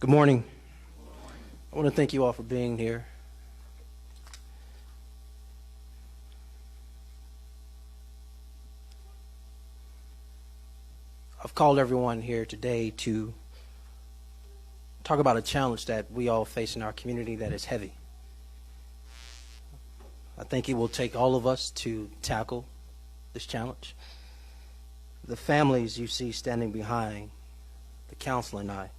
Good morning. I want to thank you all for being here. I've called everyone here today to talk about a challenge that we all face in our community that is heavy. I think it will take all of us to tackle this challenge. The families you see standing behind the counselor and I,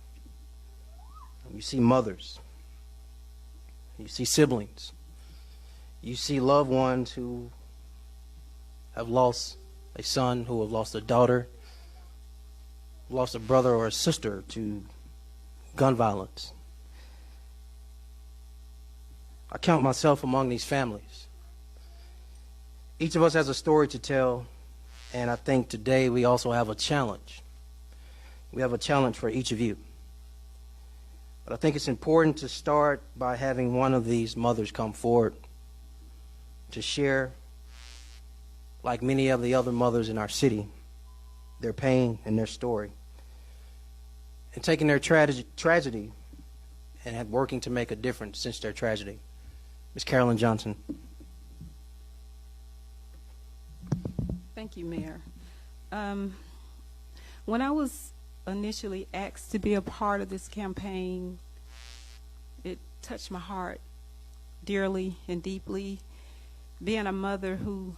you see mothers, you see siblings, you see loved ones who have lost a son, who have lost a daughter, lost a brother or a sister to gun violence. I count myself among these families. Each of us has a story to tell, and I think today we also have a challenge. We have a challenge for each of you. But I think it's important to start by having one of these mothers come forward to share, like many of the other mothers in our city, their pain and their story, and taking their tragedy and working to make a difference since their tragedy. Ms. Carolyn Johnson. Thank you, Mayor. When I was initially asked to be a part of this campaign, it touched my heart dearly and deeply. Being a mother who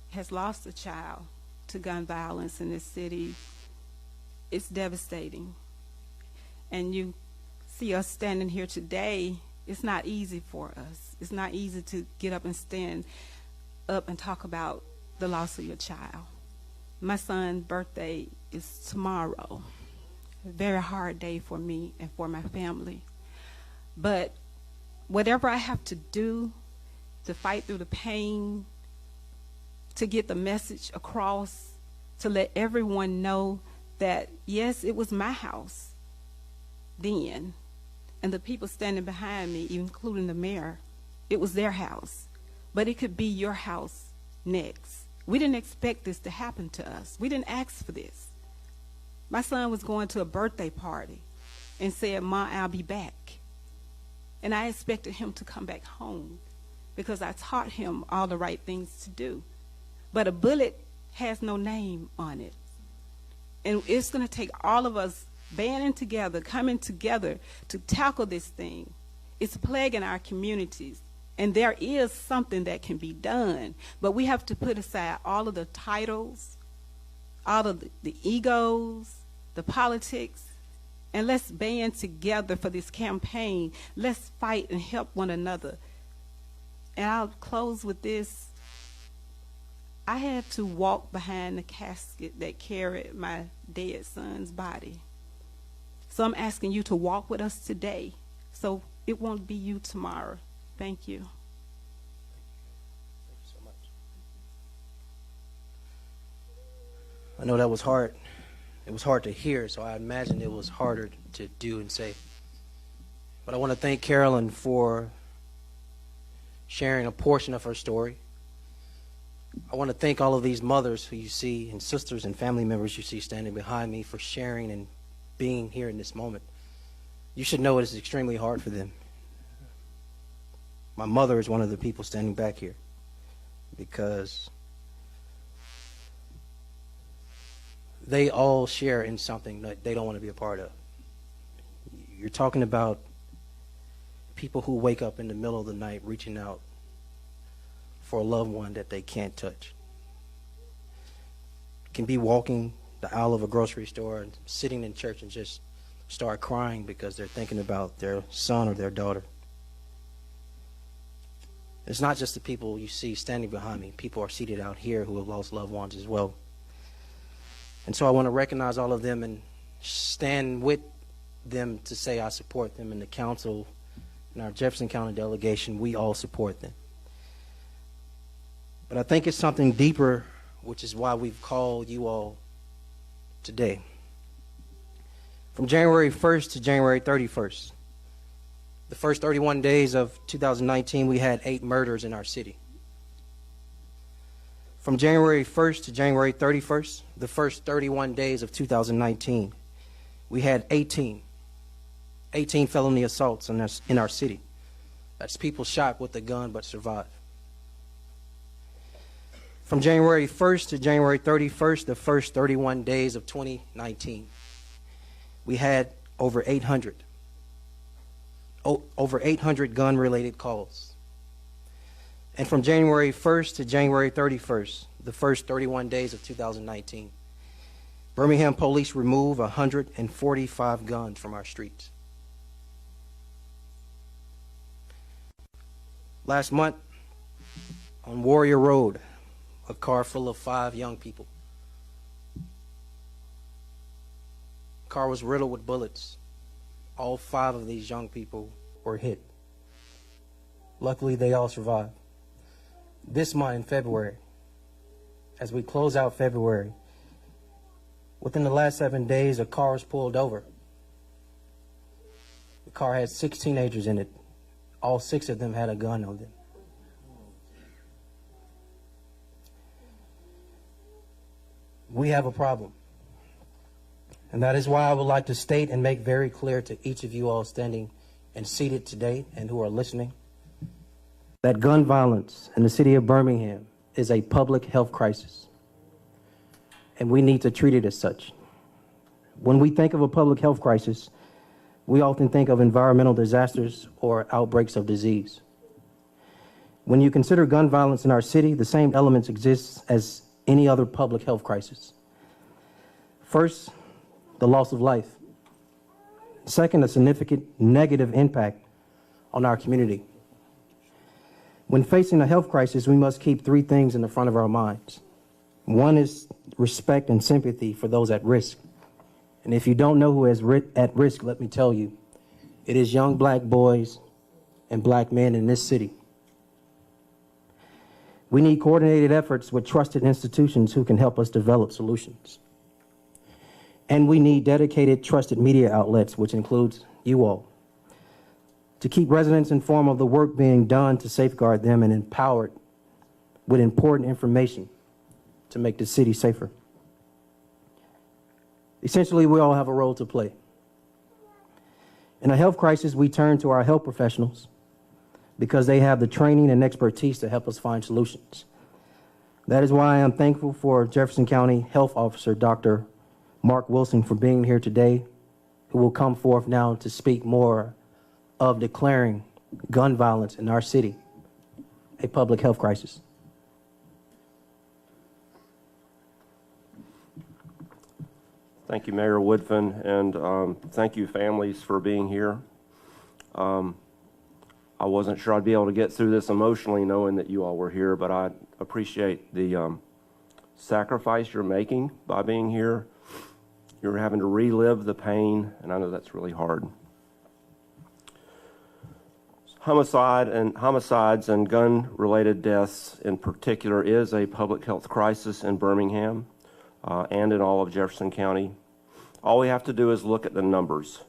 has lost a child to gun violence in this city, it's devastating. And you see us standing here today, it's not easy for us. It's not easy to get up and stand up and talk about the loss of your child. My son's birthday is tomorrow. A very hard day for me and for my family. But whatever I have to do to fight through the pain, to get the message across, to let everyone know that, yes, it was my house then, and the people standing behind me, including the mayor, it was their house. But it could be your house next. We didn't expect this to happen to us. We didn't ask for this. My son was going to a birthday party and said, "Ma, I'll be back." And I expected him to come back home because I taught him all the right things to do. But a bullet has no name on it. And it's going to take all of us banding together, coming together to tackle this thing. It's plaguing our communities. And there is something that can be done. But we have to put aside all of the titles, all of the egos, the politics, and let's band together for this campaign. Let's fight and help one another. And I'll close with this. I had to walk behind the casket that carried my dead son's body. So I'm asking you to walk with us today so it won't be you tomorrow. Thank you. Thank you so much. I know that was hard. It was hard to hear, so I imagine it was harder to do and say. But I want to thank Carolyn for sharing a portion of her story. I want to thank all of these mothers who you see, and sisters and family members you see standing behind me, for sharing and being here in this moment. You should know it is extremely hard for them. My mother is one of the people standing back here because they all share in something that they don't want to be a part of. You're talking about people who wake up in the middle of the night reaching out for a loved one that they can't touch. Can be walking the aisle of a grocery store and sitting in church and just start crying because they're thinking about their son or their daughter. It's not just the people you see standing behind me. People are seated out here who have lost loved ones as well. And so I want to recognize all of them and stand with them to say I support them. In the council, in our Jefferson County delegation, we all support them. But I think it's something deeper, which is why we've called you all today. From January 1st to January 31st, the first 31 days of 2019, we had 8 murders in our city. From January 1st to January 31st, the first 31 days of 2019, we had 18. 18 felony assaults in our city. That's people shot with a gun but survived. From January 1st to January 31st, the first 31 days of 2019, we had over 800 gun-related calls. And from January 1st to January 31st, the first 31 days of 2019, Birmingham police removed 145 guns from our streets. Last month, on Warrior Road, a car full of 5 young people. The car was riddled with bullets. All 5 of these young people were hit. Luckily, they all survived. This month in February, as we close out February, within the last 7 days, a car was pulled over. The car had 6 teenagers in it. All 6 of them had a gun on them. We have a problem. And that is why I would like to state and make very clear to each of you all standing and seated today and who are listening, that gun violence in the city of Birmingham is a public health crisis. And we need to treat it as such. When we think of a public health crisis, we often think of environmental disasters or outbreaks of disease. When you consider gun violence in our city, the same elements exist as any other public health crisis. First, the loss of life. Second, a significant negative impact on our community. When facing a health crisis, we must keep 3 things in the front of our minds. One is respect and sympathy for those at risk. And if you don't know who is at risk, let me tell you, it is young black boys and black men in this city. We need coordinated efforts with trusted institutions who can help us develop solutions. And we need dedicated, trusted media outlets, which includes you all, to keep residents informed of the work being done to safeguard them and empowered with important information to make the city safer. Essentially, we all have a role to play. In a health crisis, we turn to our health professionals because they have the training and expertise to help us find solutions. That is why I am thankful for Jefferson County Health Officer, Dr. Mark Wilson, for being here today, who will come forth now to speak more of declaring gun violence in our city a public health crisis. Thank you, Mayor Woodfin, and thank you, families, for being here. I wasn't sure I'd be able to get through this emotionally knowing that you all were here, but I appreciate the sacrifice you're making by being here. You're having to relive the pain, and I know that's really hard. Homicides and gun-related deaths in particular is a public health crisis in Birmingham and in all of Jefferson County. All we have to do is look at the numbers.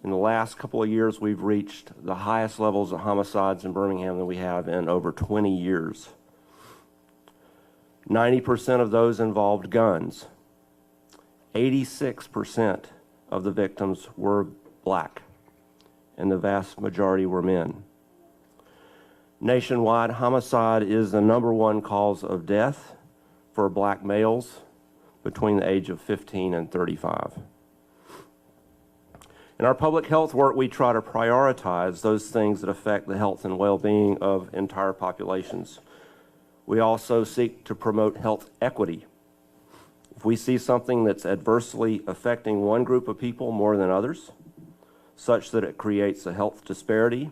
In the last couple of years, we've reached the highest levels of homicides in Birmingham than we have in over 20 years. 90% of those involved guns. 86% of the victims were black, and the vast majority were men. Nationwide, homicide is the #1 cause of death for black males between the age of 15 and 35. In our public health work, we try to prioritize those things that affect the health and well-being of entire populations. We also seek to promote health equity. If we see something that's adversely affecting one group of people more than others, such that it creates a health disparity,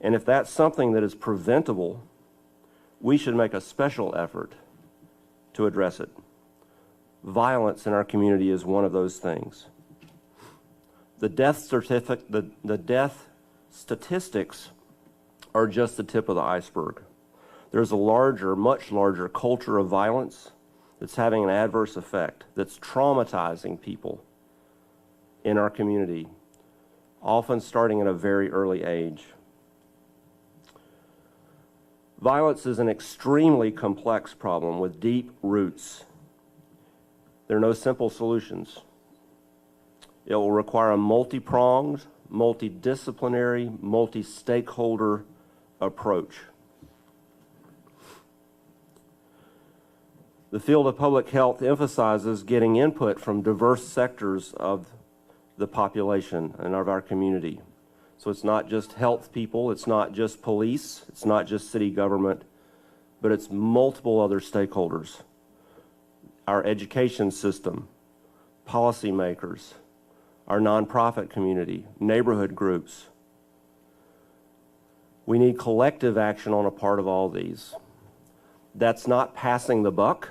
and if that's something that is preventable, we should make a special effort to address it. Violence in our community is one of those things. The death statistics are just the tip of the iceberg. There's a larger, much larger culture of violence that's having an adverse effect, that's traumatizing people in our community, often starting at a very early age. Violence is an extremely complex problem with deep roots. There are no simple solutions. It will require a multi-pronged, multidisciplinary, multi-stakeholder approach. The field of public health emphasizes getting input from diverse sectors of the population and of our community. So it's not just health people, it's not just police, it's not just city government, but it's multiple other stakeholders. Our education system, policymakers, our nonprofit community, neighborhood groups. We need collective action on a part of all these. That's not passing the buck.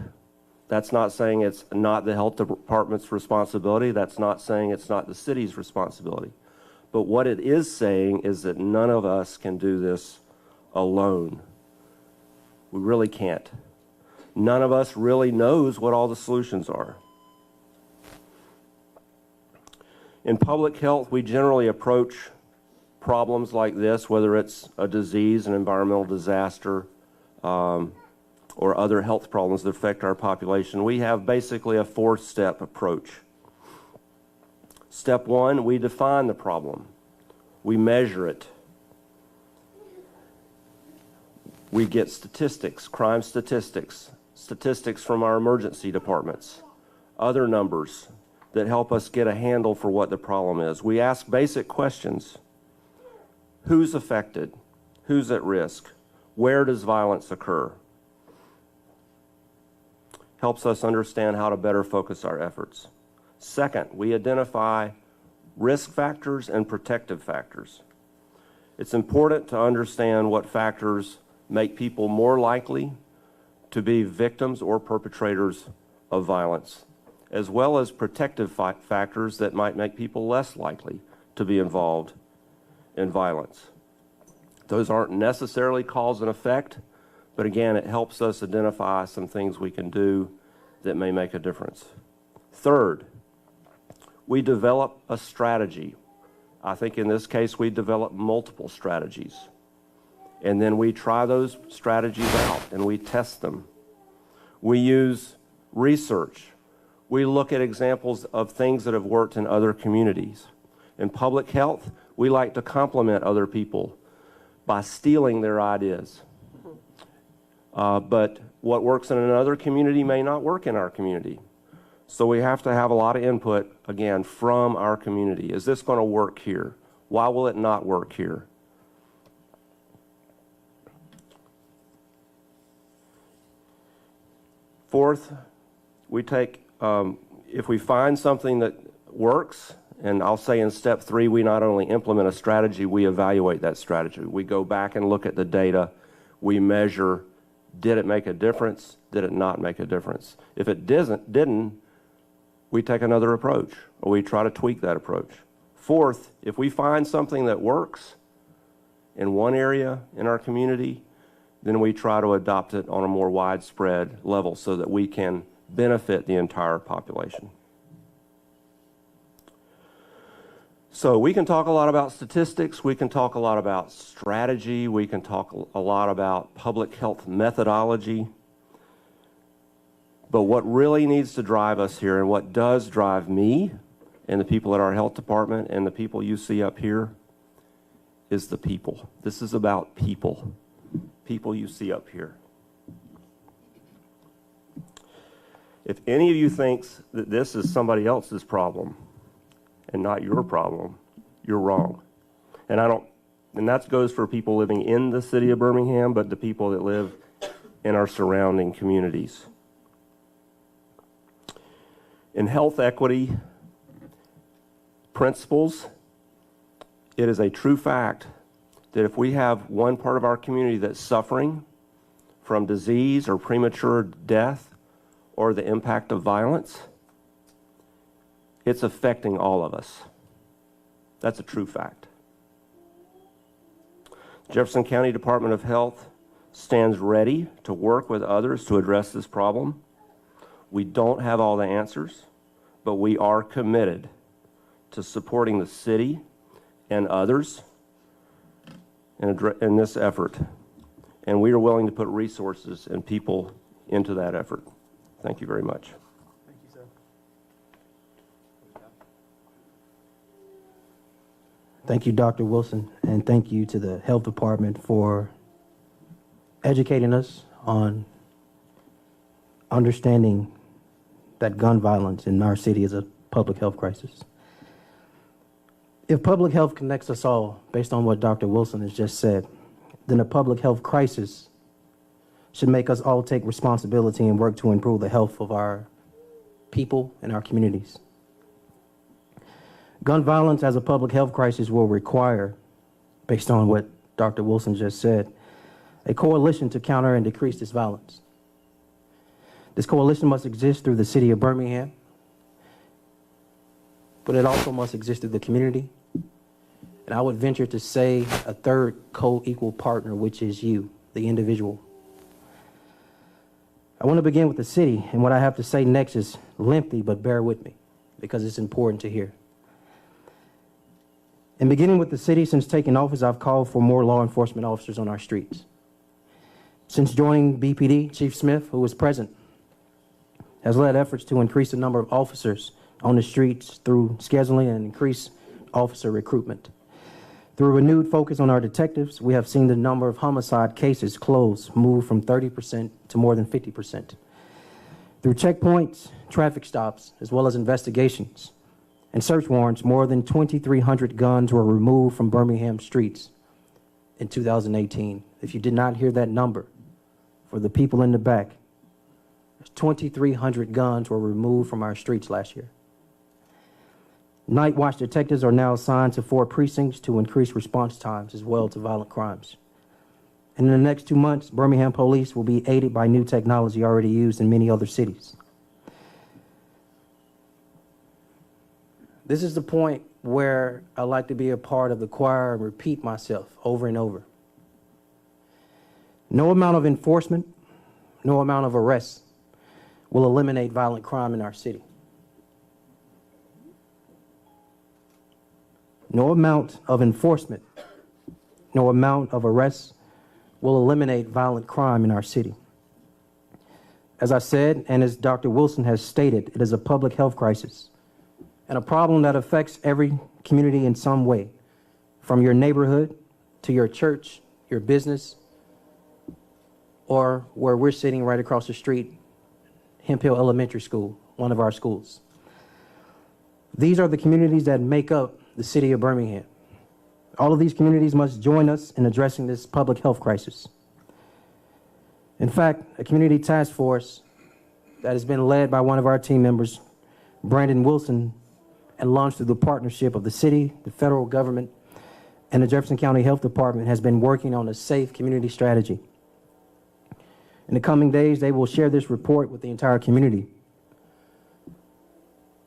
That's not saying it's not the health department's responsibility. That's not saying it's not the city's responsibility. But what it is saying is that none of us can do this alone. We really can't. None of us really knows what all the solutions are. In public health, we generally approach problems like this, whether it's a disease, an environmental disaster, or other health problems that affect our population. We have basically a four-step approach. Step one, we define the problem. We measure it. We get statistics, crime statistics, statistics from our emergency departments, other numbers that help us get a handle for what the problem is. We ask basic questions. Who's affected? Who's at risk? Where does violence occur? Helps us understand how to better focus our efforts. Second, we identify risk factors and protective factors. It's important to understand what factors make people more likely to be victims or perpetrators of violence, as well as protective factors that might make people less likely to be involved in violence. Those aren't necessarily cause and effect, but again, it helps us identify some things we can do that may make a difference. Third, we develop a strategy. I think in this case, we develop multiple strategies. And then we try those strategies out and we test them. We use research. We look at examples of things that have worked in other communities. In public health, we like to compliment other people by stealing their ideas. But what works in another community may not work in our community. So we have to have a lot of input, again, from our community. Is this going to work here? Why will it not work here? Fourth, we take, if we find something that works, and I'll say in step 3, we not only implement a strategy, we evaluate that strategy. We go back and look at the data. We measure, did it make a difference? Did it not make a difference? If it didn't, we take another approach, or we try to tweak that approach. Fourth, if we find something that works in one area in our community, then we try to adopt it on a more widespread level so that we can benefit the entire population. So we can talk a lot about statistics, we can talk a lot about strategy, we can talk a lot about public health methodology, but what really needs to drive us here, and what does drive me and the people at our health department and the people you see up here, is the people. This is about people. People you see up here. If any of you thinks that this is somebody else's problem and not your problem, you're wrong. And that goes for people living in the city of Birmingham, but the people that live in our surrounding communities. In health equity principles, it is a true fact that if we have one part of our community that's suffering from disease or premature death or the impact of violence, it's affecting all of us. That's a true fact. Jefferson County Department of Health stands ready to work with others to address this problem. We don't have all the answers, but we are committed to supporting the city and others in this effort, and we are willing to put resources and people into that effort. Thank you very much. Thank you, sir. Thank you, Dr. Wilson, and thank you to the Health Department for educating us on understanding that gun violence in our city is a public health crisis. If public health connects us all, based on what Dr. Wilson has just said, then a public health crisis should make us all take responsibility and work to improve the health of our people and our communities. Gun violence as a public health crisis will require, based on what Dr. Wilson just said, a coalition to counter and decrease this violence. This coalition must exist through the city of Birmingham, but it also must exist through the community. And I would venture to say a third co-equal partner, which is you, the individual. I want to begin with the city, and what I have to say next is lengthy, but bear with me, because it's important to hear. In beginning with the city, since taking office, I've called for more law enforcement officers on our streets. Since joining BPD, Chief Smith, who was present, has led efforts to increase the number of officers on the streets through scheduling and increase officer recruitment. Through a renewed focus on our detectives, we have seen the number of homicide cases closed move from 30% to more than 50%. Through checkpoints, traffic stops, as well as investigations and search warrants, more than 2,300 guns were removed from Birmingham streets in 2018. If you did not hear that number, for the people in the back, 2,300 guns were removed from our streets last year. Night watch detectives are now assigned to 4 precincts to increase response times as well to violent crimes. And in the next 2 months, Birmingham police will be aided by new technology already used in many other cities. This is the point where I like to be a part of the choir and repeat myself over and over. No amount of enforcement, no amount of arrests will eliminate violent crime in our city. No amount of enforcement, no amount of arrests will eliminate violent crime in our city. As I said, and as Dr. Wilson has stated, it is a public health crisis and a problem that affects every community in some way, from your neighborhood to your church, your business, or where we're sitting right across the street, Hemp Hill Elementary School, one of our schools. These are the communities that make up the city of Birmingham. All of these communities must join us in addressing this public health crisis. In fact, a community task force that has been led by one of our team members, Brandon Wilson, and launched through the partnership of the city, the federal government, and the Jefferson County Health Department, has been working on a safe community strategy. In the coming days, they will share this report with the entire community.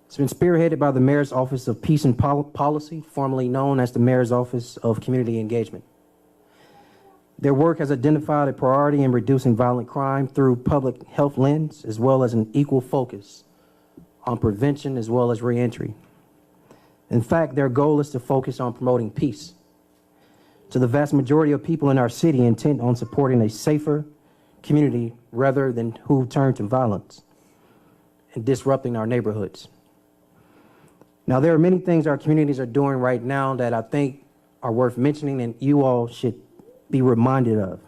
It's been spearheaded by the Mayor's Office of Peace and Policy, formerly known as the Mayor's Office of Community Engagement. Their work has identified a priority in reducing violent crime through public health lens, as well as an equal focus on prevention as well as reentry. In fact, their goal is to focus on promoting peace to the vast majority of people in our city, intent on supporting a safer community rather than who turn to violence and disrupting our neighborhoods. Now, there are many things our communities are doing right now that I think are worth mentioning and you all should be reminded of.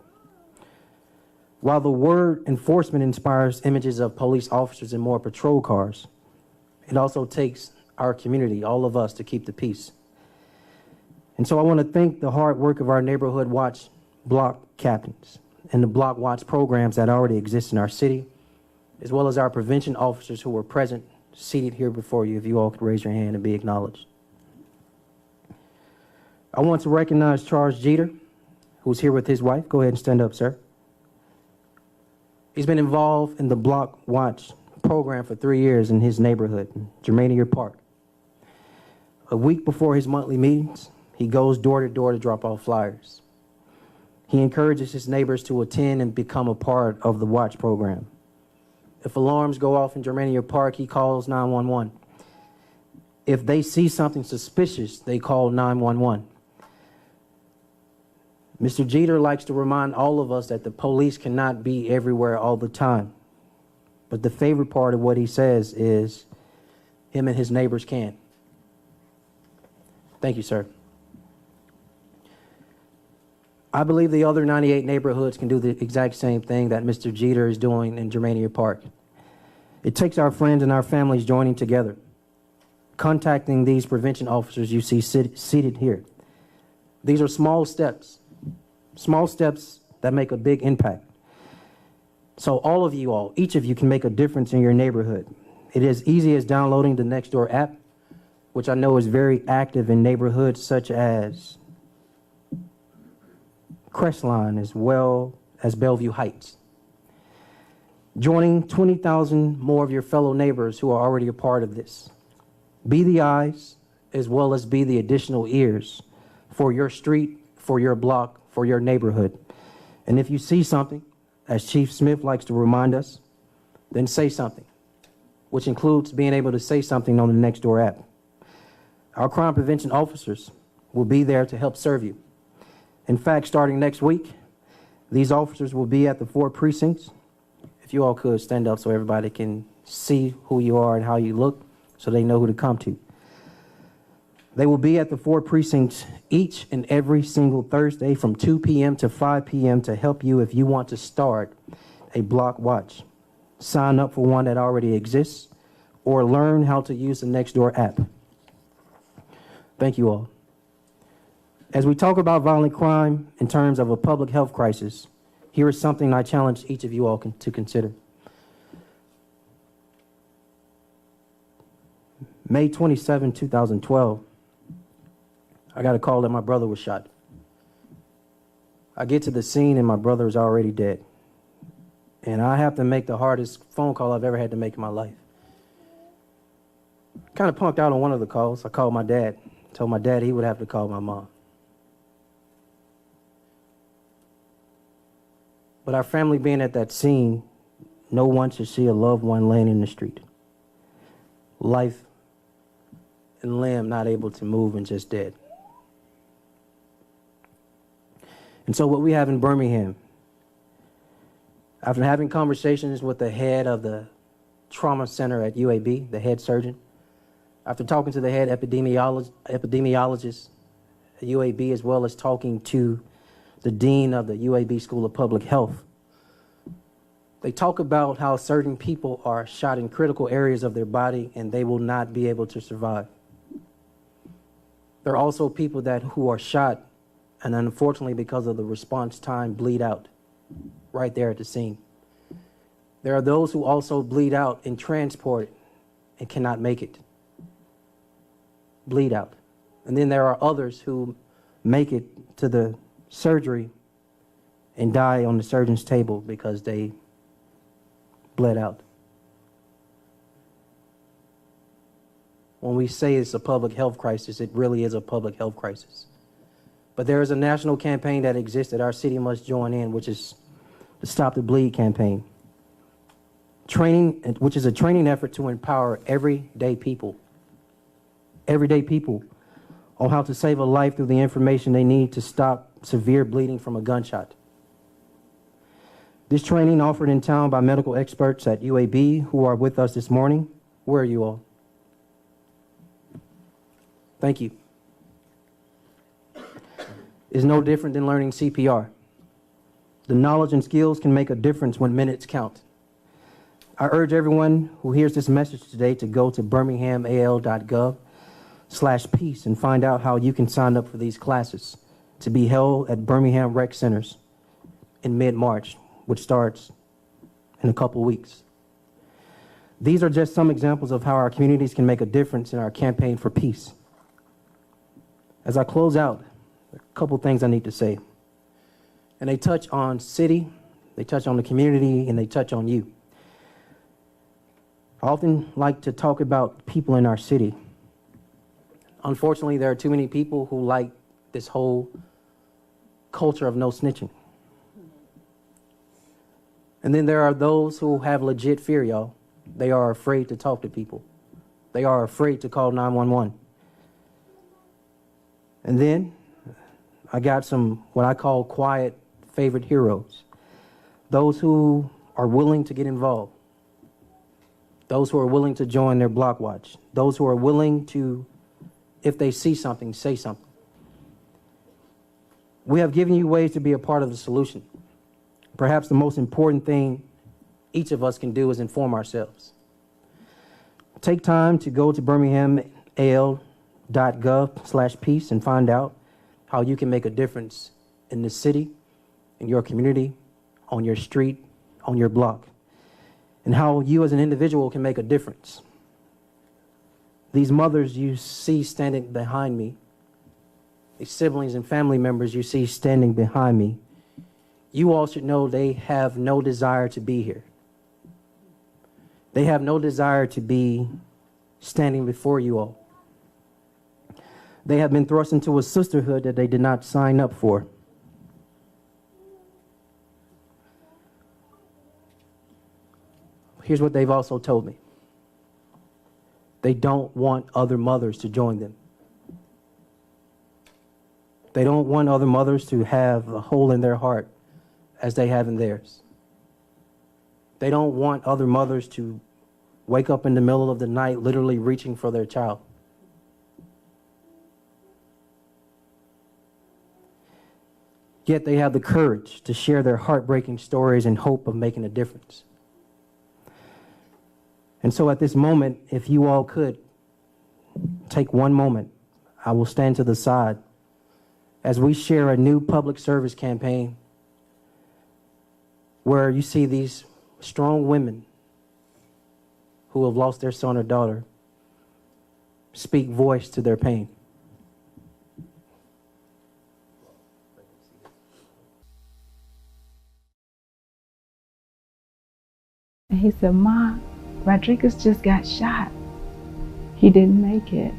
While the word enforcement inspires images of police officers and more patrol cars, it also takes our community, all of us, to keep the peace. And so I want to thank the hard work of our neighborhood watch block captains and the block watch programs that already exist in our city, as well as our prevention officers who were present, seated here before you, if you all could raise your hand and be acknowledged. I want to recognize Charles Jeter, who's here with his wife. Go ahead and stand up, sir. He's been involved in the block watch program for 3 years in his neighborhood, Germania Park. A week before his monthly meetings, he goes door to door to drop off flyers. He encourages his neighbors to attend and become a part of the watch program. If alarms go off in Germania Park, he calls 911. If they see something suspicious, they call 911. Mr. Jeter likes to remind all of us that the police cannot be everywhere all the time. But the favorite part of what he says is him and his neighbors can. Thank you, sir. I believe the other 98 neighborhoods can do the exact same thing that Mr. Jeter is doing in Germania Park. It takes our friends and our families joining together, contacting these prevention officers you see seated here. These are small steps that make a big impact. So all of you all, each of you can make a difference in your neighborhood. It is as easy as downloading the Nextdoor app, which I know is very active in neighborhoods such as Crestline as well as Bellevue Heights. Joining 20,000 more of your fellow neighbors who are already a part of this. Be the eyes as well as be the additional ears for your street, for your block, for your neighborhood. And if you see something, as Chief Smith likes to remind us, then say something, which includes being able to say something on the Nextdoor app. Our crime prevention officers will be there to help serve you. In fact, starting next week, these officers will be at the 4 precincts. If you all could stand up so everybody can see who you are and how you look, so they know who to come to. They will be at the 4 precincts each and every single Thursday from 2 p.m. to 5 p.m. to help you if you want to start a block watch. Sign up for one that already exists or learn how to use the Nextdoor app. Thank you all. As we talk about violent crime in terms of a public health crisis, here is something I challenge each of you all to consider. May 27, 2012, I got a call that my brother was shot. I get to the scene and my brother is already dead. And I have to make the hardest phone call I've ever had to make in my life. Kind of punked out on one of the calls. I called my dad, told my dad he would have to call my mom. But our family being at that scene, no one should see a loved one laying in the street. Life and limb not able to move and just dead. And so what we have in Birmingham, after having conversations with the head of the trauma center at UAB, the head surgeon, after talking to the head epidemiologist at UAB, as well as talking to the dean of the UAB School of Public Health, they talk about how certain people are shot in critical areas of their body and they will not be able to survive. There are also people who are shot and unfortunately because of the response time bleed out right there at the scene. There are those who also bleed out and transport and cannot make it. Bleed out. And then there are others who make it to the surgery and die on the surgeon's table because they bled out. When we say it's a public health crisis, it really is a public health crisis. But there is a national campaign that exists that our city must join in, which is the Stop the Bleed campaign. Which is a training effort to empower everyday people on how to save a life through the information they need to stop severe bleeding from a gunshot. This training offered in town by medical experts at UAB who are with us this morning. Where are you all? Thank you. Is no different than learning CPR. The knowledge and skills can make a difference when minutes count. I urge everyone who hears this message today to go to birminghamal.gov/peace and find out how you can sign up for these classes to be held at Birmingham Rec Centers in mid-March, which starts in a couple weeks. These are just some examples of how our communities can make a difference in our campaign for peace. As I close out, a couple things I need to say. And they touch on city, they touch on the community, and they touch on you. I often like to talk about people in our city. Unfortunately, there are too many people who like this whole culture of no snitching. And then there are those who have legit fear, y'all. They are afraid to talk to people. They are afraid to call 911. And then I got some what I call quiet favorite heroes. Those who are willing to get involved. Those who are willing to join their block watch. Those who are willing to, if they see something, say something. We have given you ways to be a part of the solution. Perhaps the most important thing each of us can do is inform ourselves. Take time to go to birminghamal.gov/peace and find out how you can make a difference in the city, in your community, on your street, on your block, and how you as an individual can make a difference. These mothers you see standing behind me, these siblings and family members you see standing behind me, you all should know they have no desire to be here. They have no desire to be standing before you all. They have been thrust into a sisterhood that they did not sign up for. Here's what they've also told me. They don't want other mothers to join them. They don't want other mothers to have a hole in their heart as they have in theirs. They don't want other mothers to wake up in the middle of the night literally reaching for their child. Yet they have the courage to share their heartbreaking stories in hope of making a difference. And so at this moment, if you all could take one moment, I will stand to the side as we share a new public service campaign where you see these strong women who have lost their son or daughter speak voice to their pain. And he said, "Ma, Rodriguez just got shot. He didn't make it."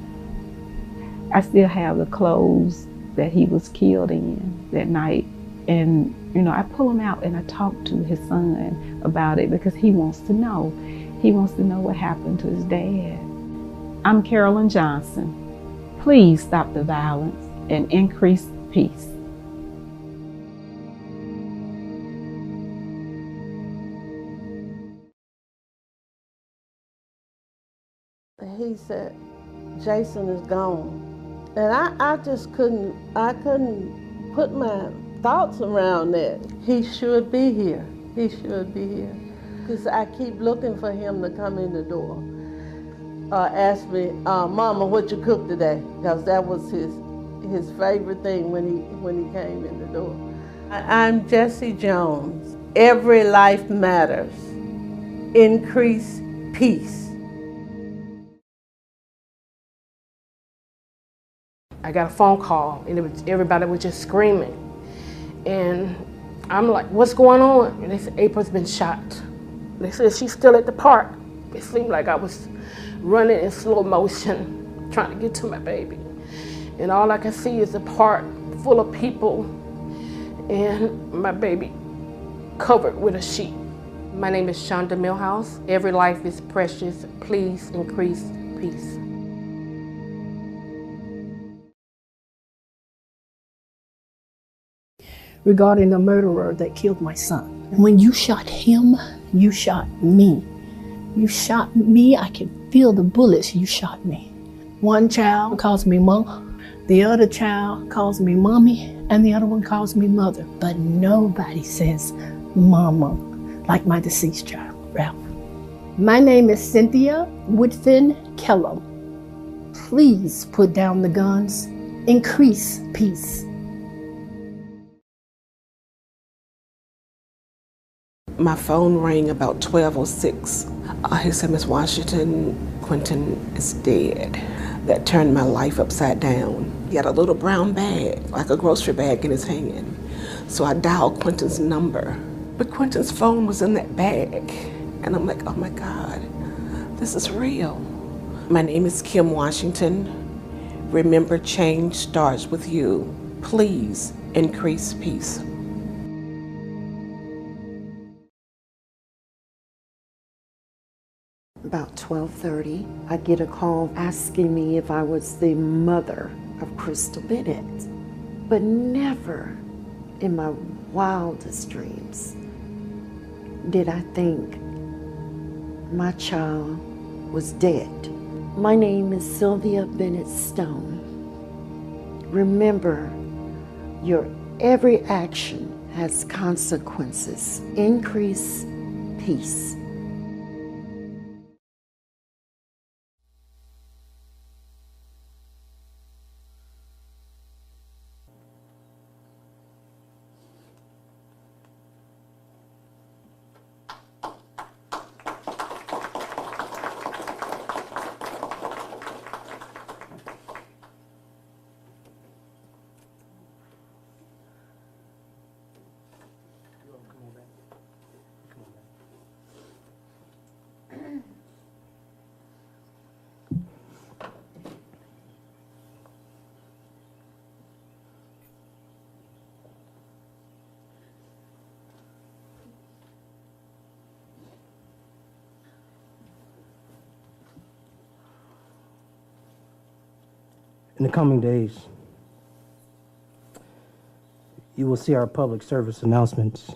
I still have the clothes that he was killed in that night. And, I pull him out and I talk to his son about it because he wants to know. He wants to know what happened to his dad. I'm Carolyn Johnson. Please stop the violence and increase peace. He said, "Jason is gone." And I just couldn't put my thoughts around that. He should be here. He should be here. Because I keep looking for him to come in the door. Ask me, "Mama, what you cook today?" Because that was his favorite thing when he came in the door. I'm Jessie Jones. Every life matters. Increase peace. I got a phone call and everybody was just screaming. And I'm like, "What's going on?" And they said, "April's been shot." They said, "She's still at the park." It seemed like I was running in slow motion, trying to get to my baby. And all I can see is a park full of people and my baby covered with a sheet. My name is Shonda Millhouse. Every life is precious. Please increase peace. Regarding the murderer that killed my son. When you shot him, you shot me. You shot me, I can feel the bullets you shot me. One child calls me mama, the other child calls me mommy, and the other one calls me mother. But nobody says mama, like my deceased child, Ralph. My name is Cynthia Woodfin Kellum. Please put down the guns, increase peace. My phone rang about 12:06. He said, "Miss Washington, Quentin is dead." That turned my life upside down. He had a little brown bag, like a grocery bag, in his hand. So I dialed Quentin's number. But Quentin's phone was in that bag. And I'm like, "Oh my God, this is real." My name is Kim Washington. Remember, change starts with you. Please increase peace. About 12:30, I get a call asking me if I was the mother of Crystal Bennett. But never in my wildest dreams did I think my child was dead. My name is Sylvia Bennett Stone. Remember, your Every action has consequences. Increase peace. In the coming days, you will see our public service announcements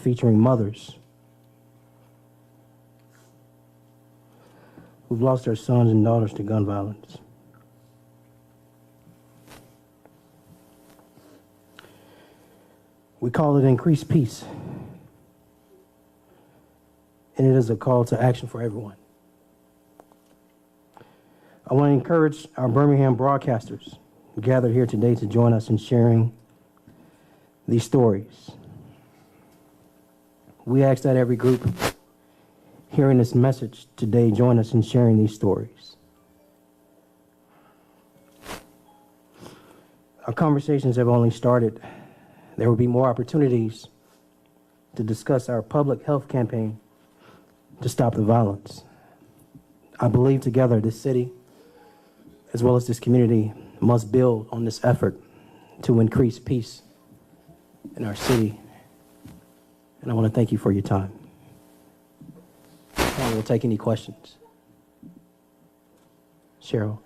featuring mothers who've lost their sons and daughters to gun violence. We call it Increased Peace, and it is a call to action for everyone. I want to encourage our Birmingham broadcasters gathered here today to join us in sharing these stories. We ask that every group hearing this message today join us in sharing these stories. Our conversations have only started. There will be more opportunities to discuss our public health campaign to stop the violence. I believe together this city, as well as this community, must build on this effort to increase peace in our city. And I want to thank you for your time. I will take any questions. Cheryl.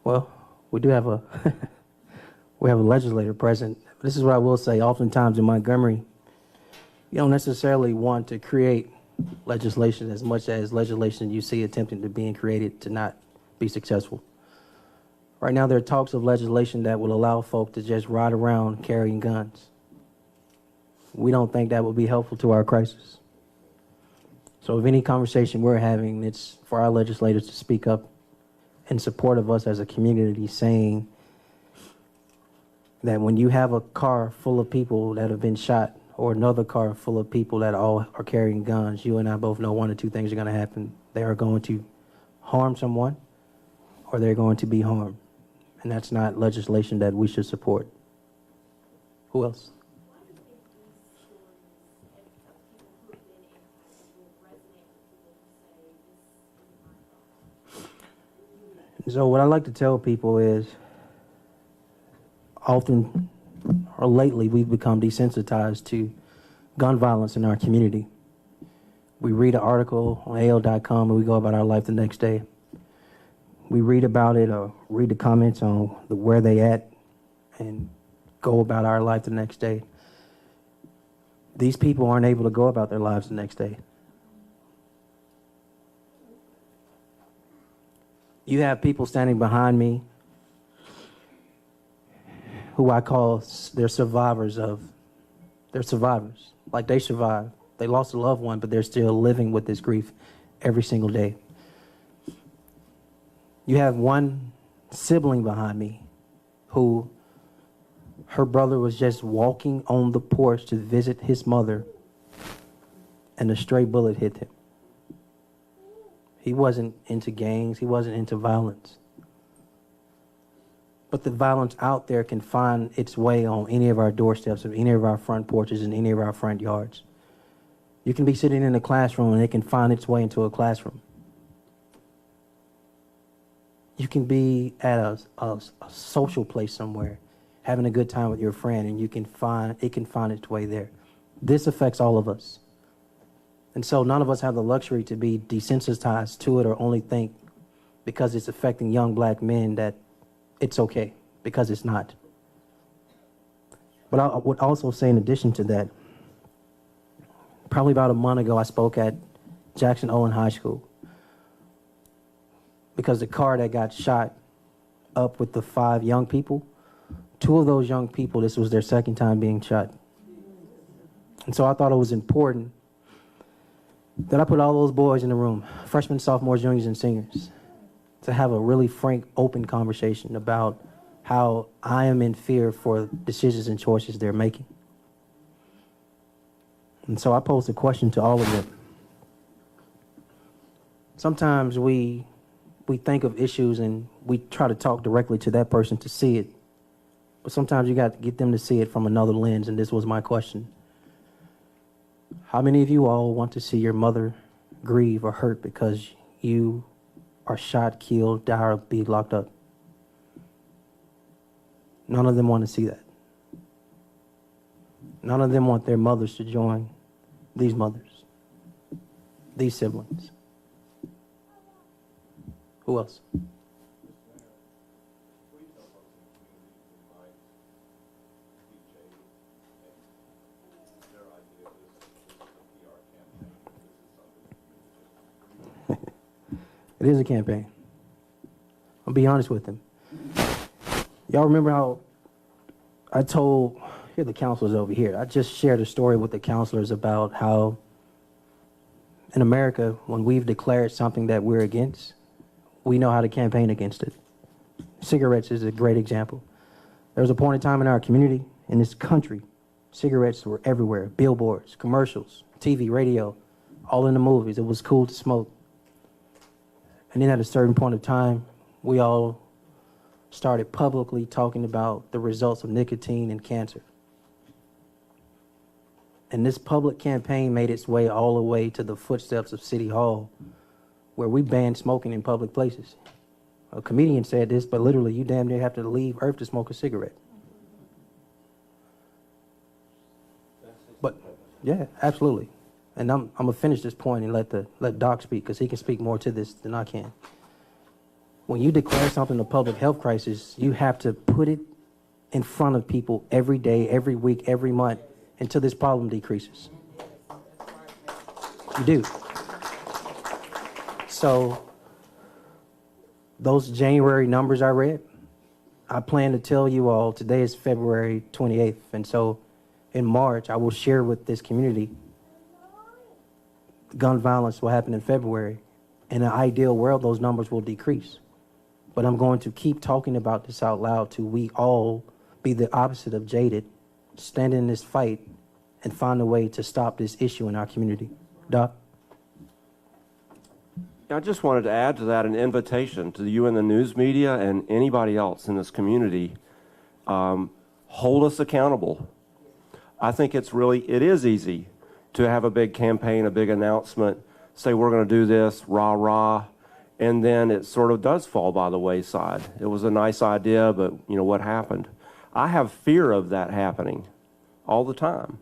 Well, we do have a we have a legislator present. This is what I will say. Oftentimes in Montgomery, you don't necessarily want to create legislation as much as legislation you see attempting to being created to not be successful. Right now, there are talks of legislation that will allow folk to just ride around carrying guns. We don't think that will be helpful to our crisis. So if any conversation we're having, it's for our legislators to speak up in support of us as a community, saying that when you have a car full of people that have been shot or another car full of people that all are carrying guns, you and I both know one or two things are going to happen. They are going to harm someone or they're going to be harmed. And that's not legislation that we should support. Who else? So what I like to tell people is often or lately we've become desensitized to gun violence in our community. We read an article on AL.com and we go about our life the next day. We read about it or read the comments on where they at and go about our life the next day. These people aren't able to go about their lives the next day. You have people standing behind me who I call they're survivors. Like they survived. They lost a loved one, but they're still living with this grief every single day. You have one sibling behind me who her brother was just walking on the porch to visit his mother and a stray bullet hit him. He wasn't into gangs. He wasn't into violence. But the violence out there can find its way on any of our doorsteps, of any of our front porches, and any of our front yards. You can be sitting in a classroom and it can find its way into a classroom. You can be at a social place somewhere, having a good time with your friend, and it can find its way there. This affects all of us. And so none of us have the luxury to be desensitized to it or only think because it's affecting young black men that it's okay, because it's not. But I would also say, in addition to that, probably about a month ago, I spoke at Jackson Owen High School because the car that got shot up with the 5 young people, 2 of those young people, this was their second time being shot. And so I thought it was important that I put all those boys in the room, freshmen, sophomores, juniors, and seniors, to have a really frank, open conversation about how I am in fear for decisions and choices they're making. And so I posed a question to all of them. Sometimes we think of issues and we try to talk directly to that person to see it. But sometimes you got to get them to see it from another lens, and this was my question. How many of you all want to see your mother grieve or hurt because you are shot, killed, die, or be locked up? None of them want to see that. None of them want their mothers to join these mothers, these siblings. Who else? It is a campaign. I'll be honest with them. Y'all remember how I told, here the counselors over here, I just shared a story with the counselors about how in America, when we've declared something that we're against, we know how to campaign against it. Cigarettes is a great example. There was a point in time in our community, in this country, cigarettes were everywhere, billboards, commercials, TV, radio, all in the movies. It was cool to smoke. And then at a certain point of time, we all started publicly talking about the results of nicotine and cancer. And this public campaign made its way all the way to the footsteps of City Hall, where we banned smoking in public places. A comedian said this, but literally you damn near have to leave Earth to smoke a cigarette. But yeah, absolutely. And I'm gonna finish this point and let Doc speak, because he can speak more to this than I can. When you declare something a public health crisis, you have to put it in front of people every day, every week, every month, until this problem decreases. You do. So those January numbers I read, I plan to tell you all, today is February 28th, and so in March I will share with this community gun violence will happen in February. In an ideal world, those numbers will decrease. But I'm going to keep talking about this out loud till we all be the opposite of jaded, stand in this fight, and find a way to stop this issue in our community. Doc? I just wanted to add to that an invitation to you in the news media and anybody else in this community. Hold us accountable. I think it is easy to have a big campaign, a big announcement, say we're going to do this, rah, rah, and then it sort of does fall by the wayside. It was a nice idea, but you know what happened? I have fear of that happening all the time,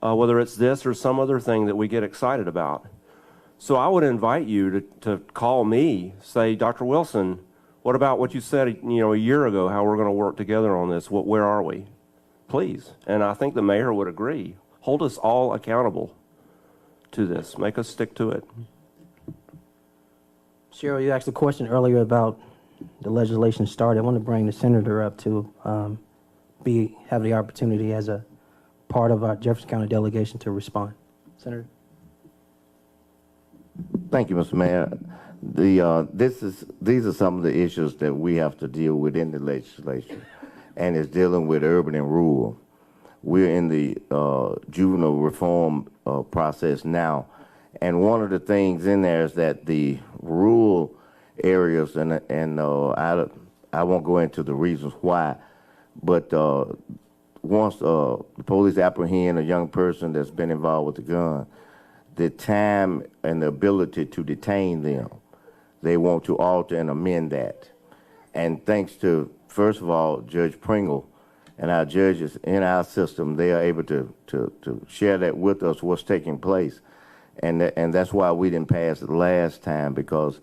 whether it's this or some other thing that we get excited about. So I would invite you to call me, say, Dr. Wilson, what about what you said a year ago, how we're going to work together on this? Where are we? Please. And I think the mayor would agree. Hold us all accountable to this. Make us stick to it. Cheryl, you asked a question earlier about the legislation started. I want to bring the senator up to have the opportunity as a part of our Jefferson County delegation to respond. Senator. Thank you, Mr. Mayor. These are some of the issues that we have to deal with in the legislation, and it's dealing with urban and rural. We're in the juvenile reform process now, and one of the things in there is that the rural areas, and I won't go into the reasons why, but once the police apprehend a young person that's been involved with a gun, the time and the ability to detain them, they want to alter and amend that. And thanks to, first of all, Judge Pringle and our judges in our system, they are able to share that with us, what's taking place. And that's why we didn't pass it last time, because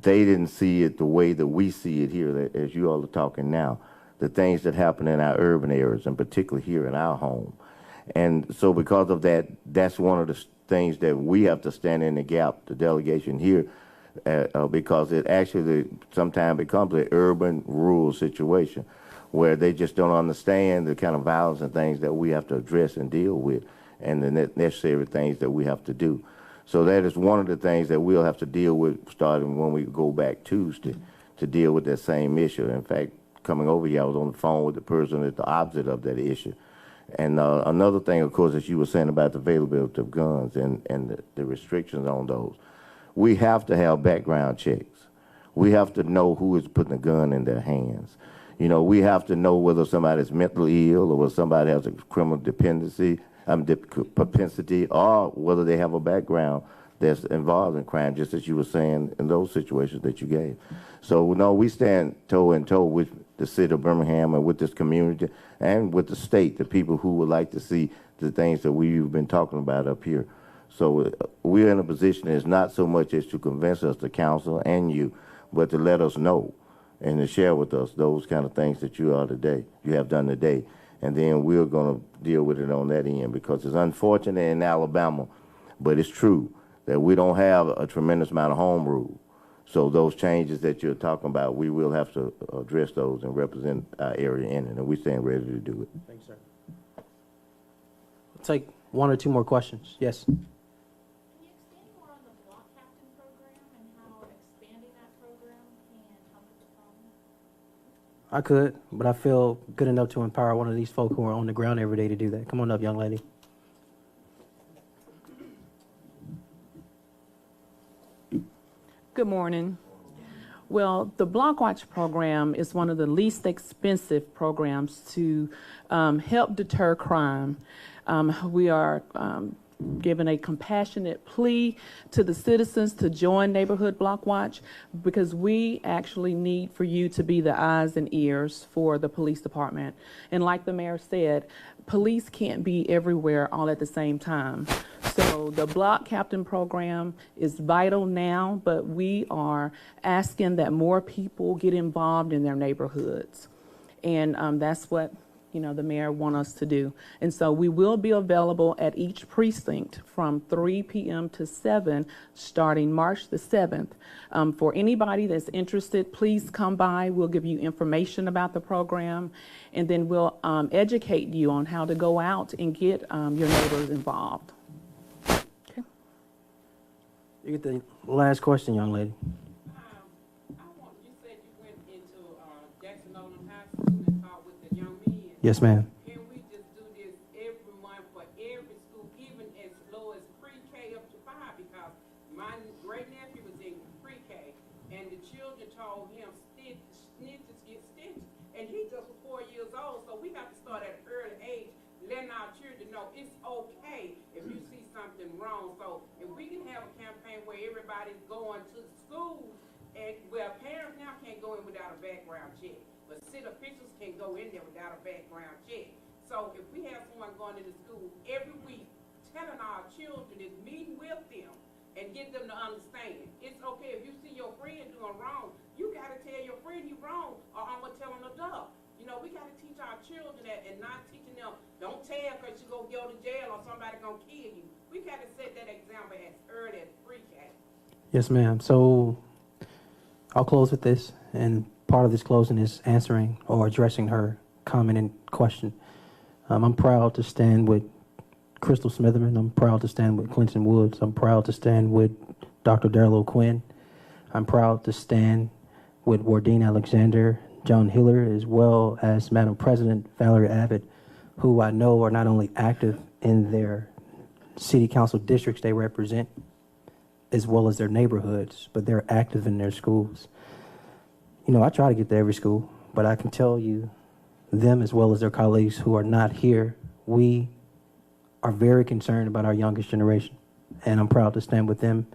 they didn't see it the way that we see it here, as you all are talking now, the things that happen in our urban areas, and particularly here in our home. And so because of that, that's one of the things that we have to stand in the gap, the delegation here, because it actually sometimes becomes an urban-rural situation where they just don't understand the kind of violence and things that we have to address and deal with, and the necessary things that we have to do. So that is one of the things that we'll have to deal with starting when we go back Tuesday to deal with that same issue. In fact, coming over here, I was on the phone with the person that's the opposite of that issue. And another thing, of course, as you were saying about the availability of guns and the restrictions on those, we have to have background checks. We have to know who is putting a gun in their hands. You know, we have to know whether somebody's mentally ill or whether somebody has a criminal propensity, or whether they have a background that's involved in crime, just as you were saying in those situations that you gave. So, no, we stand toe in toe with the city of Birmingham and with this community and with the state, the people who would like to see the things that we've been talking about up here. So we're in a position that's not so much as to convince us, the council and you, but to let us know and to share with us those kind of things that you have done today. And then we're going to deal with it on that end, because it's unfortunate in Alabama, but it's true that we don't have a tremendous amount of home rule. So those changes that you're talking about, we will have to address those and represent our area in it, and we stand ready to do it. Thanks, sir. We'll take one or two more questions. Yes? Can you expand more on the block captain program and how expanding that program can help with the problem? I could, but I feel good enough to empower one of these folk who are on the ground every day to do that. Come on up, young lady. Good morning. Well, the Block Watch program is one of the least expensive programs to help deter crime. We are giving a compassionate plea to the citizens to join Neighborhood Block Watch, because we actually need for you to be the eyes and ears for the police department. And like the mayor said, police can't be everywhere all at the same time. So the Block Captain program is vital now, but we are asking that more people get involved in their neighborhoods. And that's what, you know, the mayor wants us to do. And so we will be available at each precinct from 3 p.m. to 7, starting March the 7th. For anybody that's interested, please come by. We'll give you information about the program, and then we'll educate you on how to go out and get your neighbors involved. Okay. You get the last question, young lady. Yes, ma'am. Can we just do this every month for every school, even as low as pre-K up to 5? Because my great nephew was in pre-K, and the children told him snitches get stitched, and he just was 4 years old. So we have to start at an early age, letting our children know it's okay if you see something wrong. So if we can have a campaign where everybody's going to school, and where parents now can't go in without a background check, but city officials can go in there without a background check. So if we have someone going into school every week telling our children, is meeting with them and get them to understand, it's okay if you see your friend doing wrong, you got to tell your friend you're wrong, or I'm going to tell an adult. You know, we got to teach our children that, and not teaching them, don't tell because you're going to go to jail or somebody going to kill you. We got to set that example as early as pre-K. Yes, ma'am. So I'll close with this, and part of this closing is answering or addressing her comment and question. I'm proud to stand with Crystal Smitherman. I'm proud to stand with Clinton Woods. I'm proud to stand with Dr. Darrell O'Quinn. I'm proud to stand with Wardine Alexander, John Hiller, as well as Madam President Valerie Abbott, who I know are not only active in their city council districts they represent, as well as their neighborhoods, but they're active in their schools. You know, I try to get to every school, but I can tell you, them as well as their colleagues who are not here, we are very concerned about our youngest generation. And I'm proud to stand with them,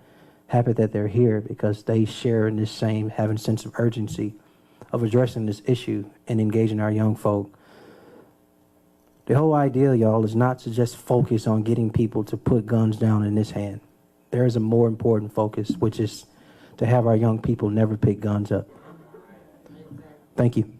happy that they're here, because they share in this same having sense of urgency of addressing this issue and engaging our young folk. The whole idea, y'all, is not to just focus on getting people to put guns down in this hand. There is a more important focus, which is to have our young people never pick guns up. Thank you.